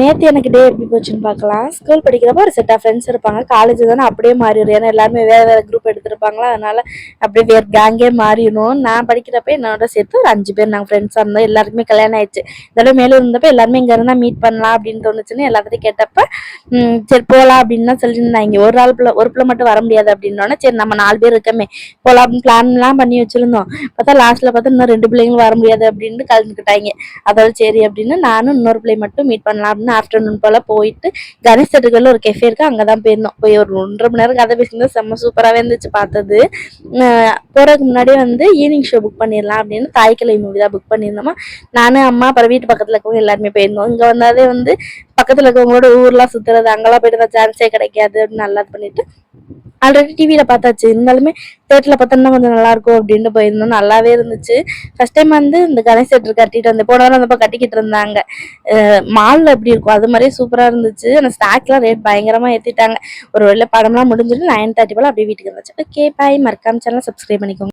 நேற்று எனக்கு டே எப்படி போச்சுன்னு பார்க்கலாம். ஸ்கூல் படிக்கிறப்போ ஒரு செட் ஆஃப் ஃப்ரெண்ட்ஸ் இருப்பாங்க. காலேஜ் தானே அப்படியே மாறிடும். ஏன்னா எல்லாருமே வேறு வேறு குரூப் எடுத்திருப்பாங்களா, அதனால அப்படியே வேறு கேங்கே மாறிடும். நான் படிக்கிறப்ப என்னோட சேர்த்து ஒரு 5 பேர் நாங்கள் ஃப்ரெண்ட்ஸாக இருந்தோம். எல்லாருக்குமே கல்யாணம் ஆயிடுச்சு. இதெல்லாம் மேலே இருந்தப்போ எல்லாருமே இங்கே இருந்தால் மீட் பண்ணலாம் அப்படின்னு தோணுச்சுன்னு எல்லாத்தையும் கேட்டப்ப சரி போகலாம் அப்படின்னு தான் சொல்லியிருந்தாங்க. ஒரு பிள்ளை மட்டும் வர முடியாது அப்படின்னோடனே சரி நம்ம 4 பேர் இருக்கமே போகலாம் அப்படின்னு பிளான்லாம் பண்ணி வச்சுருந்தோம். பார்த்தா லாஸ்ட்டில் பார்த்தா இன்னும் 2 பிள்ளைங்களும் வர முடியாது அப்படின்னு கலந்துக்கிட்டாங்க. அதோட சரி அப்படின்னு நானும் இன்னொரு பிள்ளை மட்டும் மீட் பண்ணலாம் அப்படின்னு ஆஃப்டர்நூன் போல் போயிட்டு கணேஷ் தேட்டருக்குள்ள ஒரு கெஃபே இருக்கு, அங்கே தான் போயிருந்தோம். போய் ஒரு 1.5 மணி நேரம் கதை பேசியிருந்தோம். செம்ம சூப்பராகவே இருந்துச்சு பார்த்தது. போகிறதுக்கு முன்னாடியே வந்து ஈவினிங் ஷோ புக் பண்ணிடலாம் அப்படின்னு தாய்க்கிளை மூவி தான் புக் பண்ணியிருந்தோமா. நானும் அம்மா அப்புறம் வீட்டு பக்கத்தில் இருக்கவங்க எல்லாருமே போயிருந்தோம். இங்கே வந்தாலே வந்து பக்கத்தில் இருக்கவங்களோட ஊர்லாம் சுற்றுறது, அங்கெல்லாம் போயிட்டு தான் சான்ஸே கிடைக்காது அப்படின்னு நல்லா பண்ணிட்டு ஆல்ரெடி டிவியில் பார்த்தாச்சு. இருந்தாலுமே தேட்டரில் பார்த்தோம்னா கொஞ்சம் நல்லாயிருக்கும் அப்படின்ட்டு போயிருந்தோம். நல்லாவே இருந்துச்சு. ஃபஸ்ட் டைம் வந்து இந்த கணேஷ் தேட்டர் கட்டிட்டு வந்து போன வாரம் வந்தப்போ கட்டிக்கிட்டு இருந்தாங்க. மாலில் எப்படி இருக்கும் அது மாதிரியே சூப்பராக இருந்துச்சு. அந்த ஸ்நாக்ஸ்லாம் ரேட் பயங்கரமாக ஏற்றிட்டாங்க. ஒரு வேளை படம்லாம் முடிஞ்சிட்டு 9:30 போல் அப்படியே வீட்டுக்கு வந்துச்சு. Okay bye. மறக்காம சேனல் சப்ஸ்கிரைப் பண்ணிக்கோங்க.